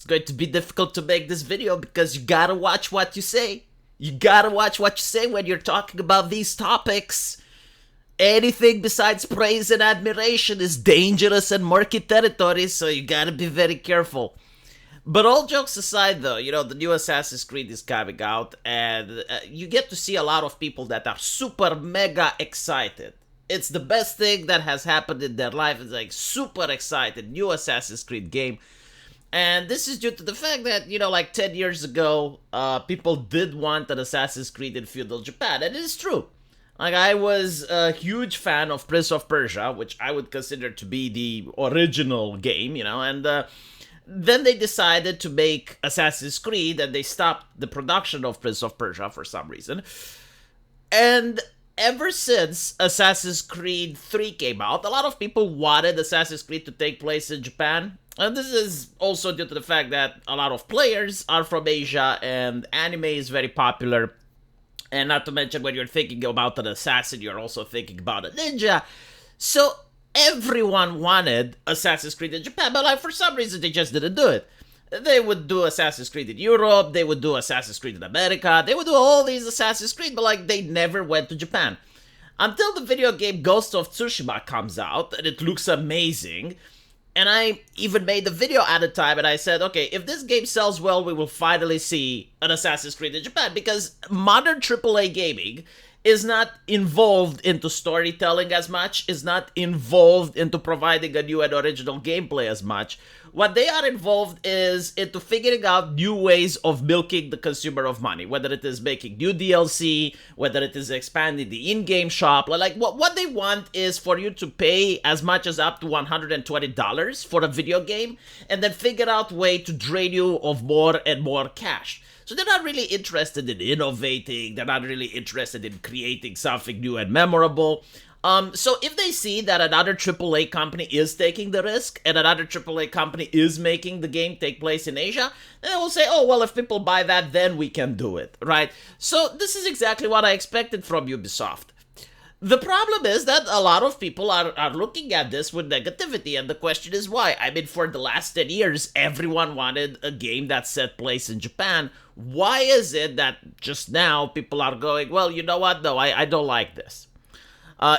going to be difficult to make this video because you gotta watch what you say. You gotta watch what you say when you're talking about these topics. Anything besides praise and admiration is dangerous and murky territory, so you gotta be very careful. But all jokes aside, though, the new Assassin's Creed is coming out, and you get to see a lot of people that are super mega excited. It's the best thing that has happened in their life. It's like super excited, new Assassin's Creed game. And this is due to the fact that, like 10 years ago, people did want an Assassin's Creed in feudal Japan, and it is true. Like, I was a huge fan of Prince of Persia, which I would consider to be the original game, and then they decided to make Assassin's Creed, and they stopped the production of Prince of Persia for some reason. And ever since Assassin's Creed 3 came out, a lot of people wanted Assassin's Creed to take place in Japan. And this is also due to the fact that a lot of players are from Asia, and anime is very popular. And not to mention, when you're thinking about an assassin, you're also thinking about a ninja. So everyone wanted Assassin's Creed in Japan, but like for some reason they just didn't do it. They would do Assassin's Creed in Europe, they would do Assassin's Creed in America, they would do all these Assassin's Creed, but like they never went to Japan. Until the video game Ghost of Tsushima comes out, and it looks amazing. And I even made a video at the time, and I said, okay, if this game sells well, we will finally see an Assassin's Creed in Japan, because modern AAA gaming is not involved into storytelling as much, is not involved into providing a new and original gameplay as much. What they are involved is into figuring out new ways of milking the consumer of money, whether it is making new DLC, whether it is expanding the in-game shop. Like what they want is for you to pay as much as up to $120 for a video game, and then figure out a way to drain you of more and more cash. So they're not really interested in innovating, they're not really interested in creating something new and memorable. So if they see that another AAA company is taking the risk, and another AAA company is making the game take place in Asia, then they will say, oh, well, if people buy that, then we can do it, right? So this is exactly what I expected from Ubisoft. The problem is that a lot of people are looking at this with negativity, and the question is why? I mean, for the last 10 years, everyone wanted a game that set place in Japan. Why is it that just now people are going, well, you know what? No, I don't like this.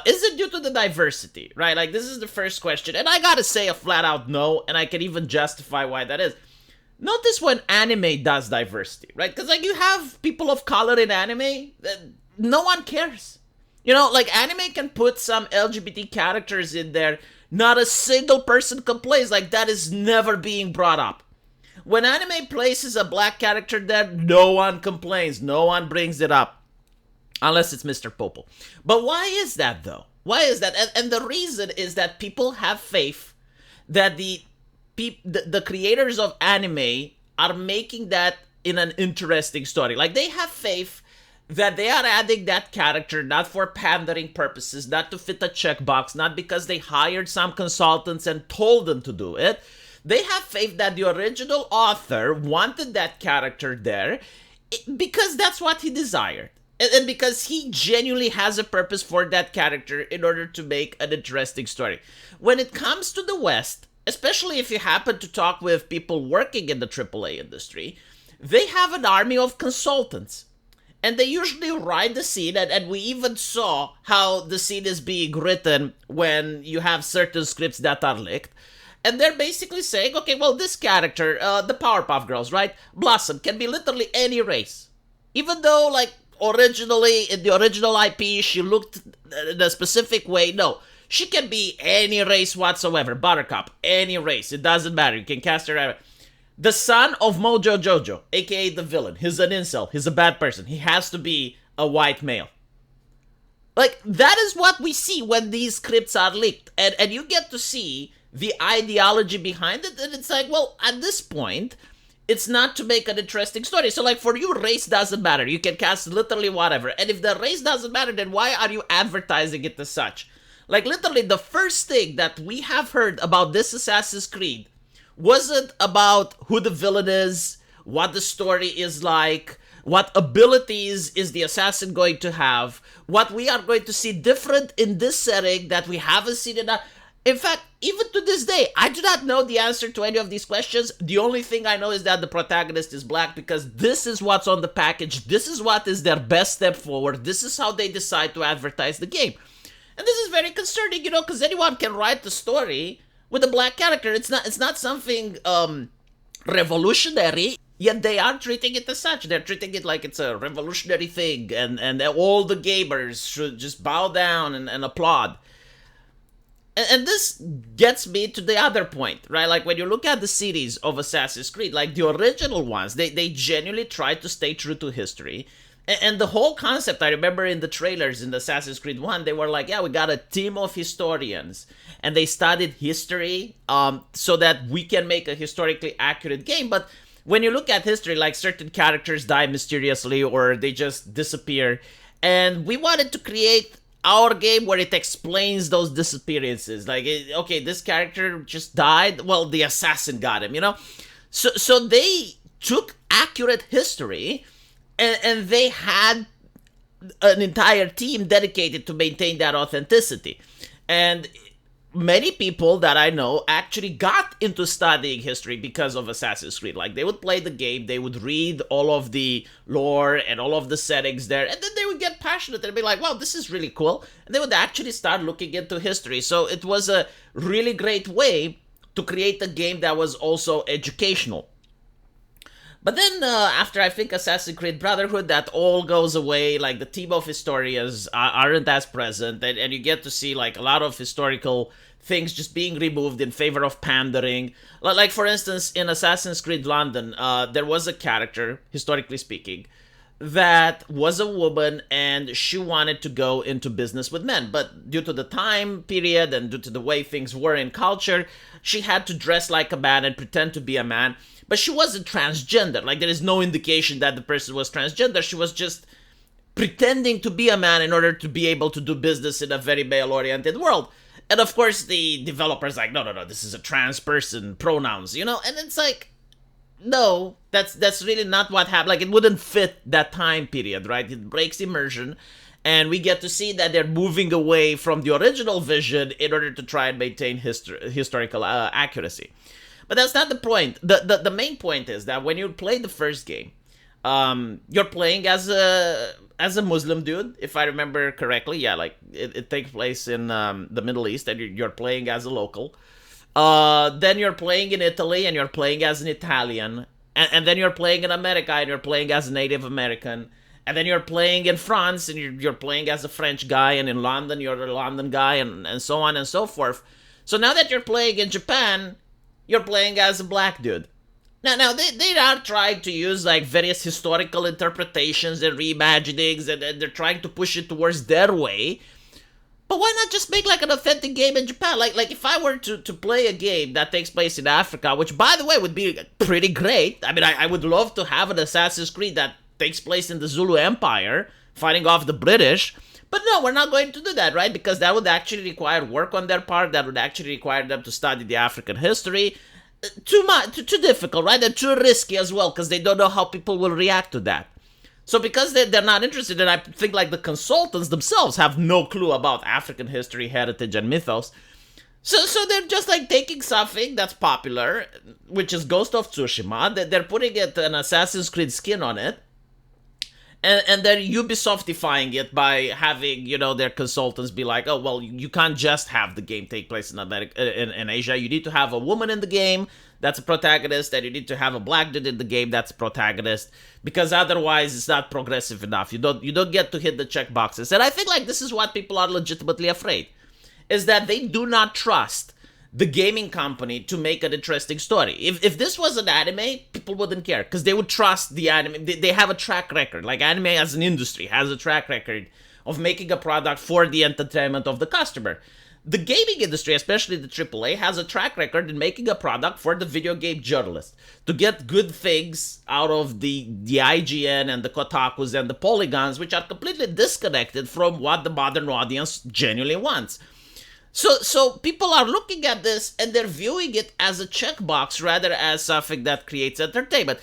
Is it due to the diversity, right? Like, this is the first question, and I gotta say a flat-out no, and I can even justify why that is. Notice when anime does diversity, right? Because, like, you have people of color in anime, no one cares. Like, anime can put some LGBT characters in there, not a single person complains, like, that is never being brought up. When anime places a black character there, no one complains, no one brings it up. Unless it's Mr. Popel. But why is that, though? Why is that? And the reason is that people have faith that the creators of anime are making that in an interesting story. Like, they have faith that they are adding that character not for pandering purposes, not to fit a checkbox, not because they hired some consultants and told them to do it. They have faith that the original author wanted that character there because that's what he desired. And because he genuinely has a purpose for that character in order to make an interesting story. When it comes to the West, especially if you happen to talk with people working in the AAA industry, they have an army of consultants. And they usually write the scene, and we even saw how the scene is being written when you have certain scripts that are leaked. And they're basically saying, okay, well, this character, the Powerpuff Girls, right? Blossom can be literally any race. Even though, like, originally, in the original IP, she looked in a specific way. No, she can be any race whatsoever. Buttercup, any race. It doesn't matter. You can cast her. The son of Mojo Jojo, aka the villain. He's an incel. He's a bad person. He has to be a white male. Like, that is what we see when these scripts are leaked. And you get to see the ideology behind it. And it's like, well, at this point, it's not to make an interesting story. So, like, for you, race doesn't matter. You can cast literally whatever. And if the race doesn't matter, then why are you advertising it as such? Like, literally, the first thing that we have heard about this Assassin's Creed wasn't about who the villain is, what the story is like, what abilities is the assassin going to have, what we are going to see different in this setting that we haven't seen in that. In fact, even to this day, I do not know the answer to any of these questions. The only thing I know is that the protagonist is black because this is what's on the package. This is what is their best step forward. This is how they decide to advertise the game. And this is very concerning, because anyone can write the story with a black character. It's not something revolutionary, yet they are treating it as such. They're treating it like it's a revolutionary thing, and all the gamers should just bow down and applaud. And this gets me to the other point, right? Like, when you look at the series of Assassin's Creed, like the original ones, they genuinely tried to stay true to history. And the whole concept, I remember in the trailers in the Assassin's Creed 1, they were like, yeah, we got a team of historians. And they studied history so that we can make a historically accurate game. But when you look at history, like, certain characters die mysteriously or they just disappear. And we wanted to create our game where it explains those disappearances. Like, okay, this character just died. Well, the assassin got him, So they took accurate history and they had an entire team dedicated to maintain that authenticity. And many people that I know actually got into studying history because of Assassin's Creed. Like, they would play the game, they would read all of the lore and all of the settings there, and then they would get passionate and be like, wow, this is really cool. And they would actually start looking into history. So it was a really great way to create a game that was also educational. But then after, I think, Assassin's Creed Brotherhood, that all goes away. Like, the team of historians aren't as present, and you get to see, like, a lot of historical things just being removed in favor of pandering. Like, for instance, in Assassin's Creed London, there was a character, historically speaking, that was a woman, and she wanted to go into business with men. But due to the time period and due to the way things were in culture, she had to dress like a man and pretend to be a man. But she wasn't transgender. Like, there is no indication that the person was transgender. She was just pretending to be a man in order to be able to do business in a very male-oriented world. And of course, the developer's like, no, this is a trans person, pronouns, And it's like, no, that's really not what happened. Like, it wouldn't fit that time period, right? It breaks immersion. And we get to see that they're moving away from the original vision in order to try and maintain historical accuracy. But that's not the point. The main point is that when you play the first game, you're playing as a Muslim dude, if I remember correctly. Yeah, like, it takes place in the Middle East, and you're playing as a local. Then you're playing in Italy, and you're playing as an Italian. And then you're playing in America, and you're playing as a Native American. And then you're playing in France, and you're playing as a French guy. And in London, you're a London guy, and so on and so forth. So now that you're playing in Japan, you're playing as a black dude. Now they are trying to use, like, various historical interpretations and reimaginings, and they're trying to push it towards their way. But why not just make, like, an authentic game in Japan? Like if I were to play a game that takes place in Africa, which, by the way, would be pretty great. I mean, I would love to have an Assassin's Creed that takes place in the Zulu Empire, fighting off the British. But no, we're not going to do that, right? Because that would actually require work on their part. That would actually require them to study the African history. Too much, too difficult, right? And too risky as well, because they don't know how people will react to that. So because they're not interested, and I think, like, the consultants themselves have no clue about African history, heritage, and mythos. So they're just, like, taking something that's popular, which is Ghost of Tsushima. They're putting an Assassin's Creed skin on it. And they're Ubisoftifying it by having, their consultants be like, oh, well, you can't just have the game take place in America, in Asia. You need to have a woman in the game that's a protagonist, and you need to have a black dude in the game that's a protagonist, because otherwise it's not progressive enough. You don't get to hit the check boxes. And I think, like, this is what people are legitimately afraid, is that they do not trust the gaming company to make an interesting story. If this was an anime, people wouldn't care, because they would trust the anime. They have a track record. Like, anime as an industry has a track record of making a product for the entertainment of the customer. The gaming industry, especially the AAA, has a track record in making a product for the video game journalist, to get good things out of the IGN and the Kotakus and the Polygons, which are completely disconnected from what the modern audience genuinely wants. So people are looking at this, and they're viewing it as a checkbox rather as something that creates entertainment.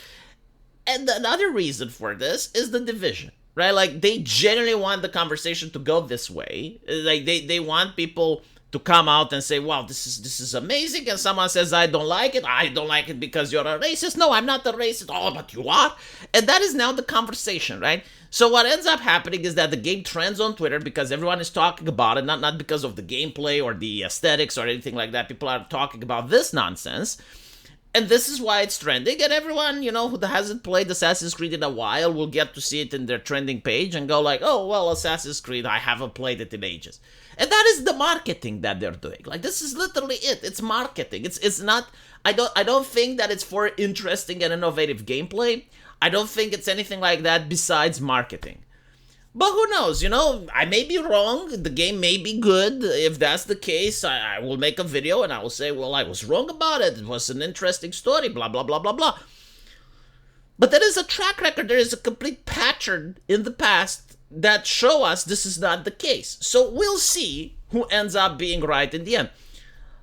And another reason for this is the division, right? Like, they genuinely want the conversation to go this way. Like, they want people to come out and say, wow, this is amazing, and someone says, I don't like it because you're a racist. No, I'm not a racist. Oh, but you are. And that is now the conversation, right? So what ends up happening is that the game trends on Twitter because everyone is talking about it, not because of the gameplay or the aesthetics or anything like that. People are talking about this nonsense. And this is why it's trending, and everyone, who hasn't played Assassin's Creed in a while will get to see it in their trending page and go like, oh, well, Assassin's Creed, I haven't played it in ages. And that is the marketing that they're doing. Like, this is literally it. It's marketing. It's not, I don't think that it's for interesting and innovative gameplay. I don't think it's anything like that besides marketing. But who knows, I may be wrong, the game may be good. If that's the case, I will make a video and I will say, well, I was wrong about it. It was an interesting story, blah, blah, blah, blah, blah. But there is a track record, there is a complete pattern in the past that show us this is not the case. So we'll see who ends up being right in the end.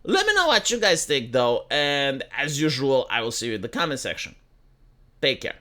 Let me know what you guys think, though, and as usual, I will see you in the comment section. Take care.